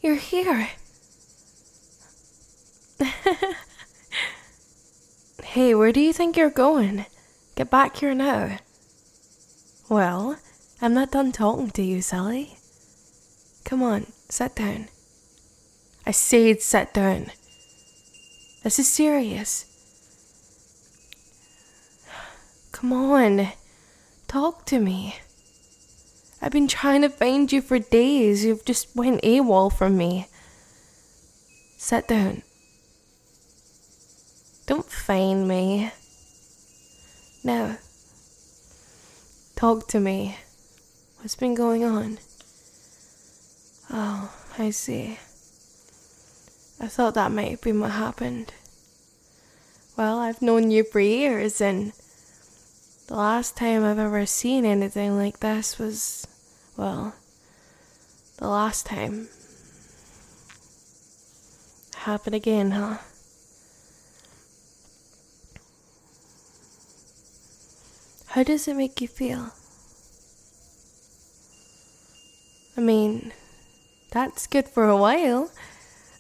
You're here. Hey, where do you think you're going? Get back here now. Well, I'm not done talking to you, Sally. Come on, sit down. I said sit down. This is serious. Come on, talk to me. I've been trying to find you for days. You've just went AWOL from me. Sit down. Don't find me. No. Talk to me. What's been going on? Oh, I see. I thought that might have been what happened. Well, I've known you for years, and the last time I've ever seen anything like this was, well, the last time. Happened again, huh? How does it make you feel? I mean, that's good for a while.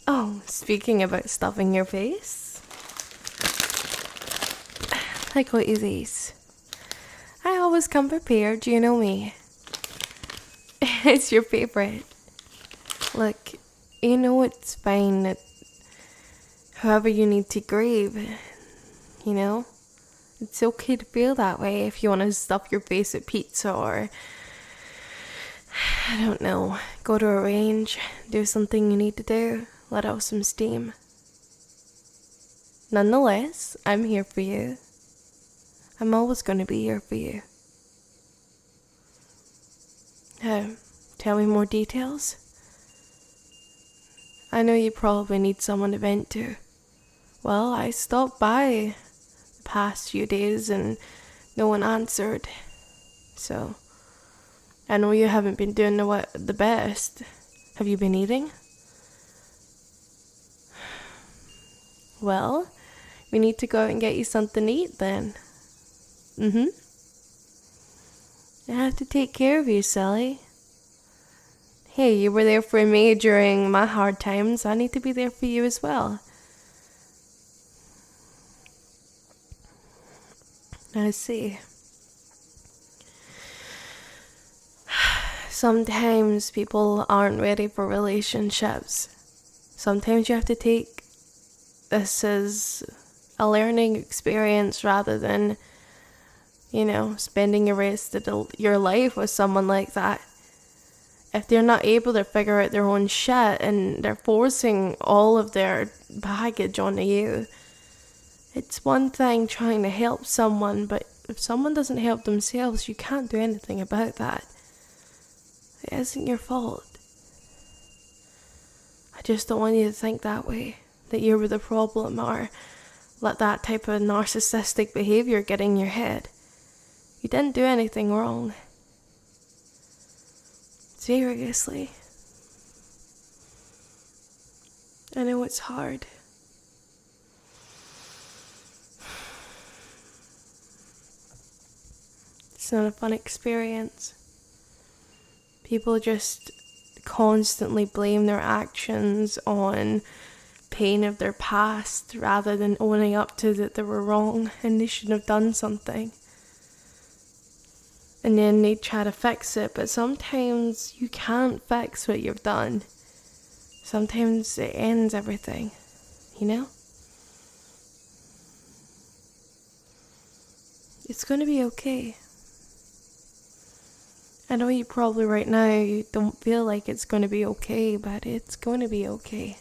Oh, speaking about stuffing your face. I got you these. I always come prepared, you know me. It's your favorite. Look, you know it's fine that however you need to grieve, you know? It's okay to feel that way if you want to stuff your face with pizza or, I don't know, go to a range, do something you need to do, let out some steam. Nonetheless, I'm here for you. I'm always going to be here for you. Tell me more details. I know you probably need someone to vent to. Well, I stopped by the past few days and no one answered. So, I know you haven't been doing the best. Have you been eating? Well, we need to go out and get you something to eat then. I have to take care of you, Sally. Hey, you were there for me during my hard times. I need to be there for you as well. I see. Sometimes people aren't ready for relationships. Sometimes you have to take this as a learning experience rather than, spending the rest of your life with someone like that. If they're not able to figure out their own shit and they're forcing all of their baggage onto you, it's one thing trying to help someone, but if someone doesn't help themselves, you can't do anything about that. It isn't your fault. I just don't want you to think that way, that you were the problem, or let that type of narcissistic behavior get in your head. You didn't do anything wrong. Seriously. I know it's hard. It's not a fun experience. People just constantly blame their actions on pain of their past rather than owning up to that they were wrong and they shouldn't have done something. And then they try to fix it, but sometimes you can't fix what you've done. Sometimes it ends everything, It's going to be okay. I know you probably right now you don't feel like it's going to be okay, but it's going to be okay.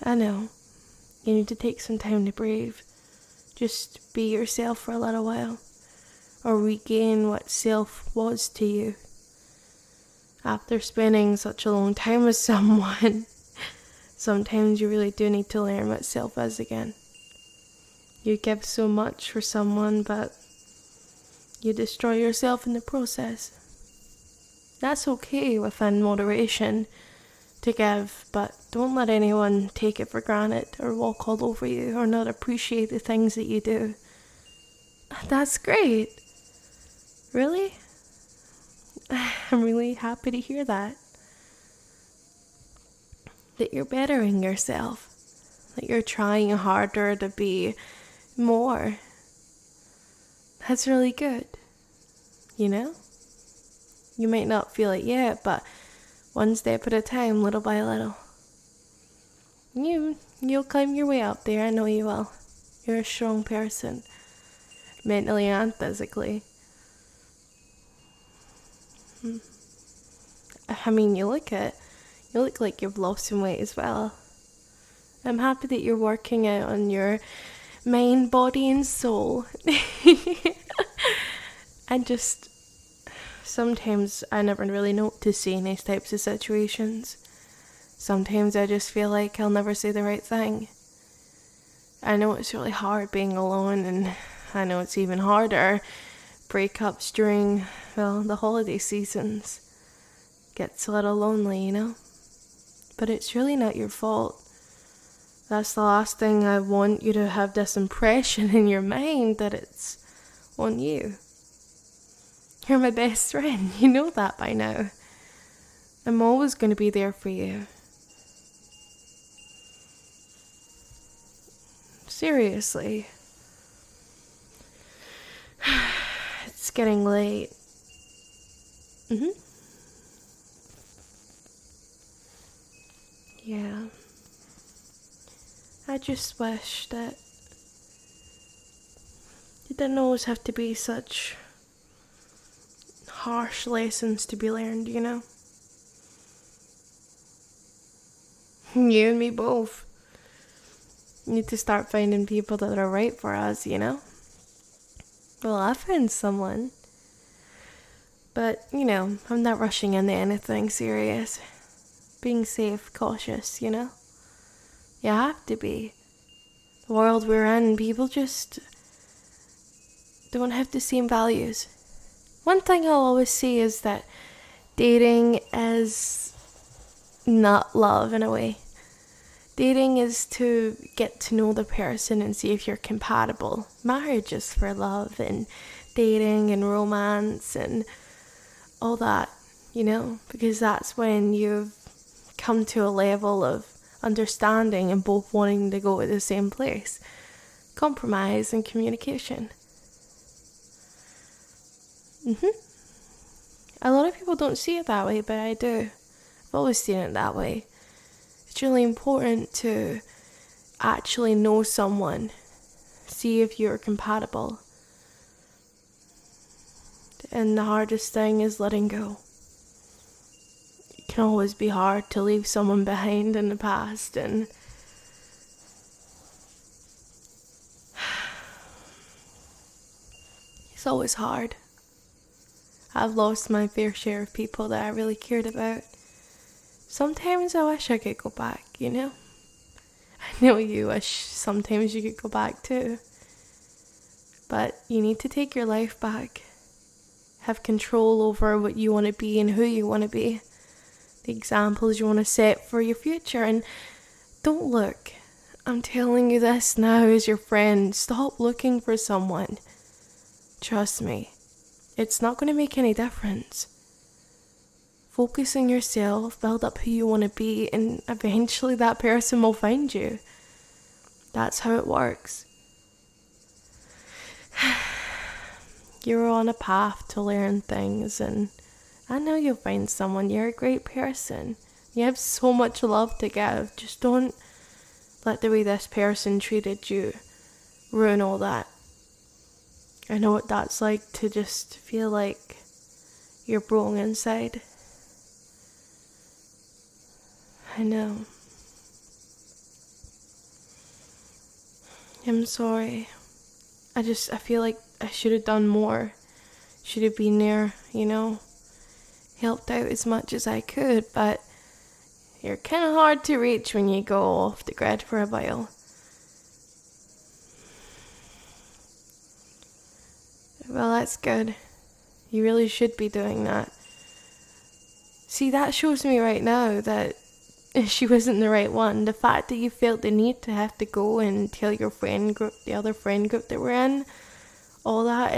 I know. You need to take some time to breathe. Just be yourself for a little while, or regain what self was to you. After spending such a long time with someone, sometimes you really do need to learn what self is again. You give so much for someone, but you destroy yourself in the process. That's okay within moderation to give, but don't let anyone take it for granted or walk all over you or not appreciate the things that you do. That's great. Really? I'm really happy to hear that. That you're bettering yourself. That you're trying harder to be more. That's really good. You know? You might not feel it yet, but one step at a time, little by little. You'll climb your way up there, I know you will. You're a strong person. Mentally and physically. I mean, you look like you've lost some weight as well. I'm happy that you're working out on your mind, body and soul. And just sometimes I never really know what to say in these types of situations. Sometimes I just feel like I'll never say the right thing. I know it's really hard being alone, and I know it's even harder breakups during, the holiday seasons. Gets a little lonely, you know? But it's really not your fault. That's the last thing I want you to have this impression in your mind that it's on you. You're my best friend, you know that by now. I'm always going to be there for you. Seriously. It's getting late. Yeah. I just wish that it didn't always have to be such harsh lessons to be learned, you know? You and me both. Need to start finding people that are right for us, you know? Well, I found someone. But, I'm not rushing into anything serious. Being safe, cautious, you know? You have to be. The world we're in, people just don't have the same values. One thing I'll always say is that dating is not love in a way. Dating is to get to know the person and see if you're compatible. Marriage is for love and dating and romance and all that, because that's when you've come to a level of understanding and both wanting to go to the same place. Compromise and communication. A lot of people don't see it that way, but I do. I've always seen it that way. It's really important to actually know someone, see if you're compatible. And the hardest thing is letting go. It can always be hard to leave someone behind in the past, and it's always hard. I've lost my fair share of people that I really cared about. Sometimes I wish I could go back, I know you wish sometimes you could go back too. But you need to take your life back. Have control over what you want to be and who you want to be. The examples you want to set for your future. And don't look. I'm telling you this now as your friend. Stop looking for someone. Trust me. It's not going to make any difference. Focus on yourself, build up who you want to be, and eventually that person will find you. That's how it works. You're on a path to learn things, and I know you'll find someone. You're a great person. You have so much love to give. Just don't let the way this person treated you ruin all that. I know what that's like to just feel like you're broken inside. I know. I'm sorry. I feel like I should have done more. Should have been there, helped out as much as I could, but you're kind of hard to reach when you go off the grid for a while. Well, that's good. You really should be doing that. See, that shows me right now that she wasn't the right one. The fact that you felt the need to have to go and tell your friend group, the other friend group that we're in, all that,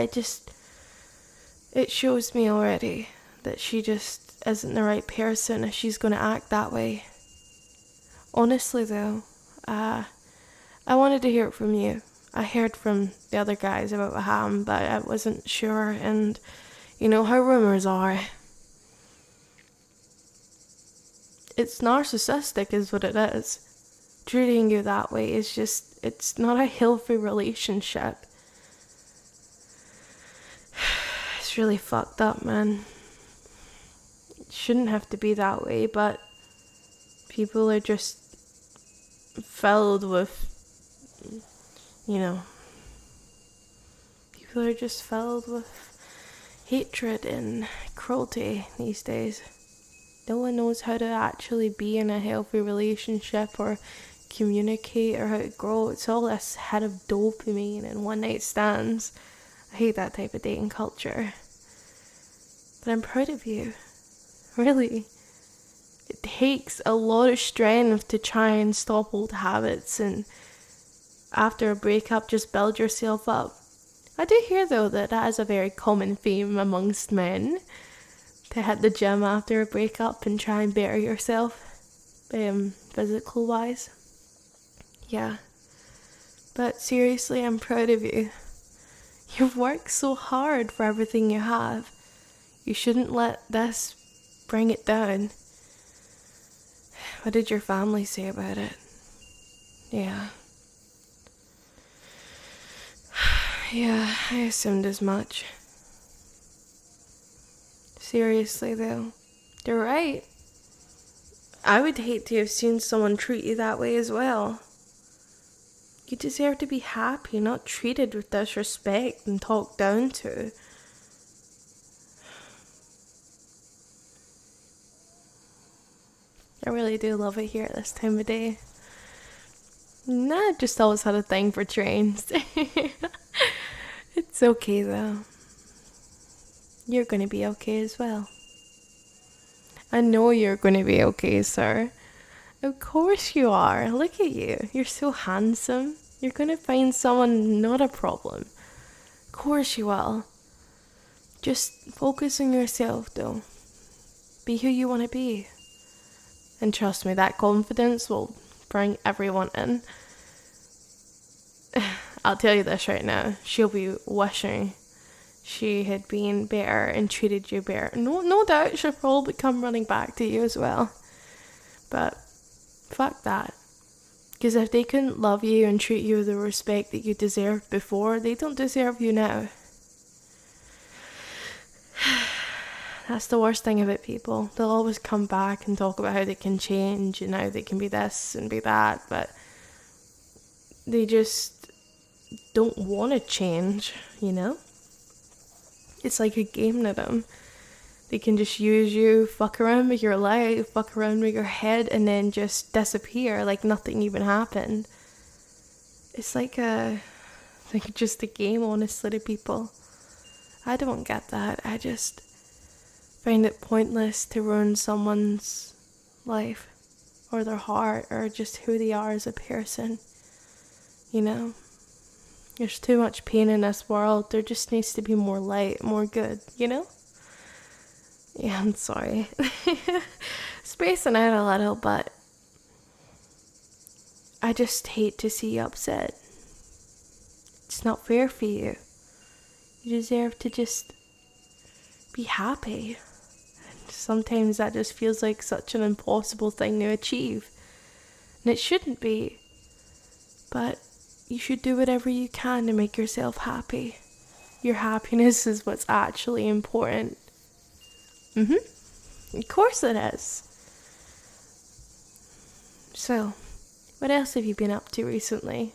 it shows me already that she just isn't the right person if she's going to act that way. Honestly though, I wanted to hear it from you. I heard from the other guys about what happened, but I wasn't sure, and you know how rumors are. It's narcissistic is what it is. Treating you that way is just, it's not a healthy relationship. It's really fucked up, man. It shouldn't have to be that way, but people are just filled with, people are just filled with hatred and cruelty these days. No one knows how to actually be in a healthy relationship or communicate or how to grow. It's all this head of dopamine and one night stands. I hate that type of dating culture. But I'm proud of you. Really. It takes a lot of strength to try and stop old habits, and after a breakup just build yourself up. I do hear though that is a very common theme amongst men, to hit the gym after a breakup and try and better yourself, physical wise. Yeah. But seriously, I'm proud of you. You've worked so hard for everything you have. You shouldn't let this bring it down. What did your family say about it? Yeah. Yeah, I assumed as much. Seriously though, they're right. I would hate to have seen someone treat you that way as well. You deserve to be happy, not treated with disrespect and talked down to. I really do love it here at this time of day. Nah, just always had a thing for trains. It's okay though. You're going to be okay as well. I know you're going to be okay, sir. Of course you are. Look at you. You're so handsome. You're going to find someone, not a problem. Of course you will. Just focus on yourself though. Be who you want to be. And trust me, that confidence will bring everyone in. I'll tell you this right now. She'll be wishing she had been better and treated you better. No doubt she'll probably come running back to you as well. But fuck that. Because if they couldn't love you and treat you with the respect that you deserved before, they don't deserve you now. That's the worst thing about people. They'll always come back and talk about how they can change and how they can be this and be that, but they just don't want to change, you know? It's like a game to them. They can just use you, fuck around with your life, fuck around with your head, and then just disappear like nothing even happened. It's like just a game, honestly, to people. I don't get that. I just find it pointless to ruin someone's life or their heart or just who they are as a person. You know? There's too much pain in this world. There just needs to be more light, more good, you know? Yeah, I'm sorry. Spacing out a little, but I just hate to see you upset. It's not fair for you. You deserve to just be happy. And sometimes that just feels like such an impossible thing to achieve. And it shouldn't be. But you should do whatever you can to make yourself happy. Your happiness is what's actually important. Of course it is. So, what else have you been up to recently?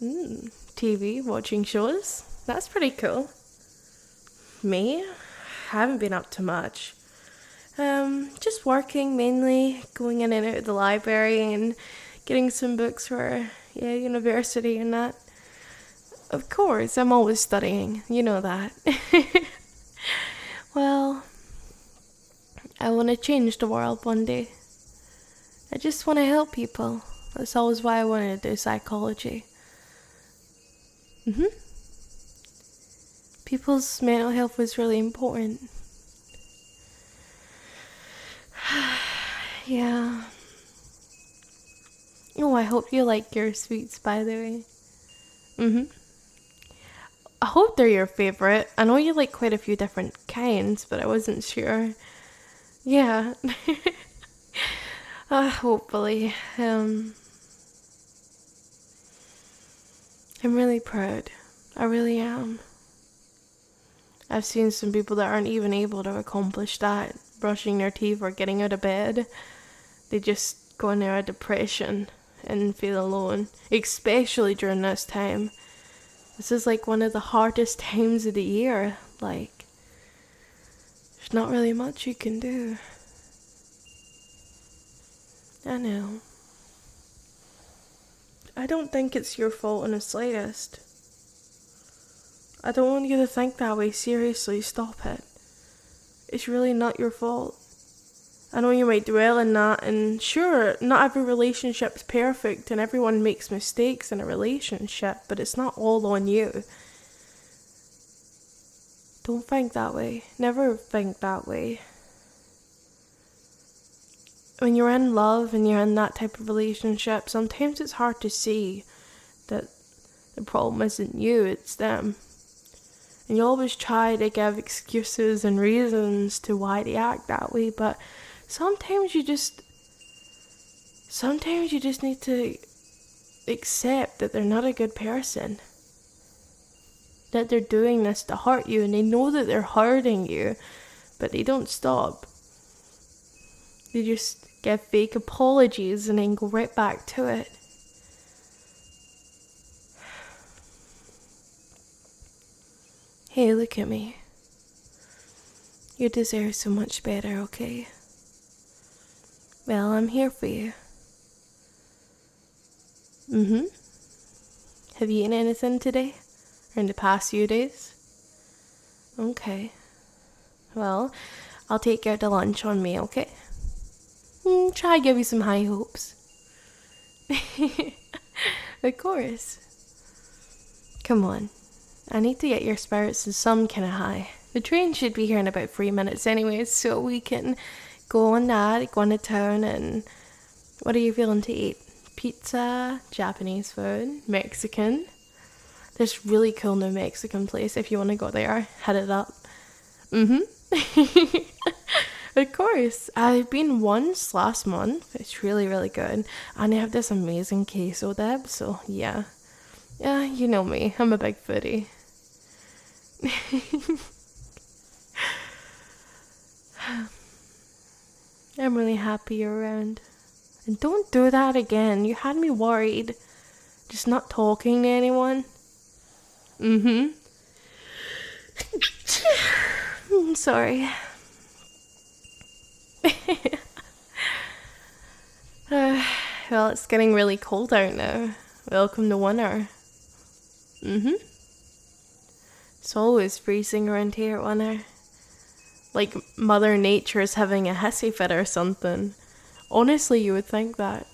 TV, watching shows? That's pretty cool. Me? I haven't been up to much. Just working mainly, going in and out of the library and getting some books for university and that. Of course, I'm always studying, you know that. Well, I want to change the world one day. I just want to help people. That's always why I wanted to do psychology. People's mental health was really important. Yeah. Oh, I hope you like your sweets, by the way. I hope they're your favorite. I know you like quite a few different kinds, but I wasn't sure. Yeah. Hopefully. I'm really proud. I really am. I've seen some people that aren't even able to accomplish that, brushing their teeth or getting out of bed. They just go into a depression and feel alone, especially during this time. This is like one of the hardest times of the year. Like, there's not really much you can do. I know. I don't think it's your fault in the slightest. I don't want you to think that way. Seriously, stop it. It's really not your fault. I know you might dwell in that, and sure, not every relationship's perfect and everyone makes mistakes in a relationship, but it's not all on you. Don't think that way. Never think that way. When you're in love and you're in that type of relationship, sometimes it's hard to see that the problem isn't you, it's them. And you always try to give excuses and reasons to why they act that way, but sometimes you just need to accept that they're not a good person. That they're doing this to hurt you, and they know that they're hurting you, but they don't stop. They just give fake apologies and then go right back to it. Hey, look at me. You deserve so much better, okay? Well, I'm here for you. Have you eaten anything today? Or in the past few days? Okay. Well, I'll take you out to lunch on me, okay? Try to give you some high hopes. Of course. Come on. I need to get your spirits in some kind of high. The train should be here in about 3 minutes anyways, so we can go on that, go into town, and what are you feeling to eat? Pizza, Japanese food, Mexican. This really cool new Mexican place. If you want to go there, head it up. Of course. I've been once last month. It's really, really good. And they have this amazing queso dip, so yeah. Yeah, you know me. I'm a big foodie. I'm really happy you're around. And don't do that again. You had me worried. Just not talking to anyone. Sorry. Well, it's getting really cold out now. Welcome to winter. It's always freezing around here at winter. Like Mother Nature is having a hissy fit or something. Honestly, you would think that.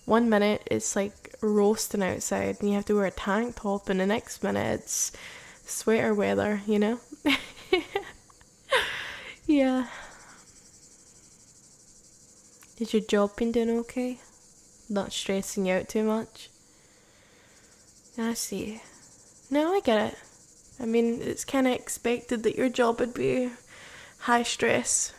1 minute it's like roasting outside and you have to wear a tank top, and the next minute it's sweater weather, you know? Yeah. Is your job been doing okay? Not stressing you out too much? I see. No, I get it. I mean, it's kind of expected that your job would be high stress.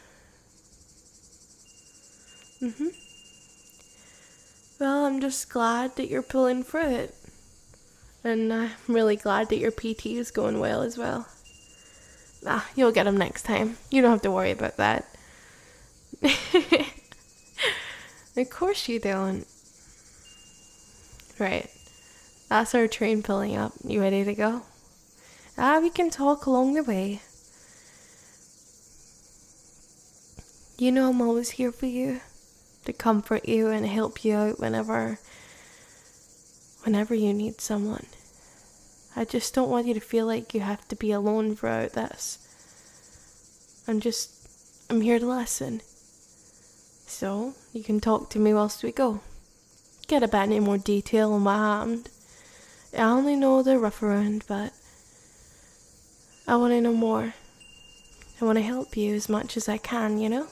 Well, I'm just glad that you're pulling through it. And I'm really glad that your PT is going well as well. You'll get him next time. You don't have to worry about that. Of course you don't. Right. That's our train pulling up. You ready to go? We can talk along the way. You know I'm always here for you. To comfort you and help you out whenever you need someone. I just don't want you to feel like you have to be alone throughout this. I'm here to listen. So, you can talk to me whilst we go. Get a bit any more detail on what happened. I only know the rough around, but I want to know more. I want to help you as much as I can, you know?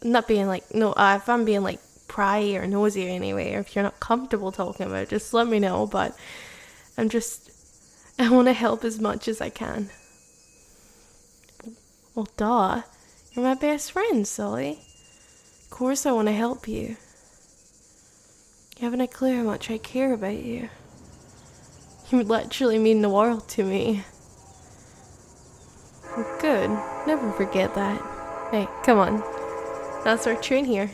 not being like, no, if I'm being like pry or nosy anyway, or if you're not comfortable talking about it, just let me know. But I want to help as much as I can. Well, duh. You're my best friend, Sully. Of course I want to help you. You haven't a clue how much I care about you. You literally mean the world to me. Good. Never forget that. Hey, come on. That's our tune here.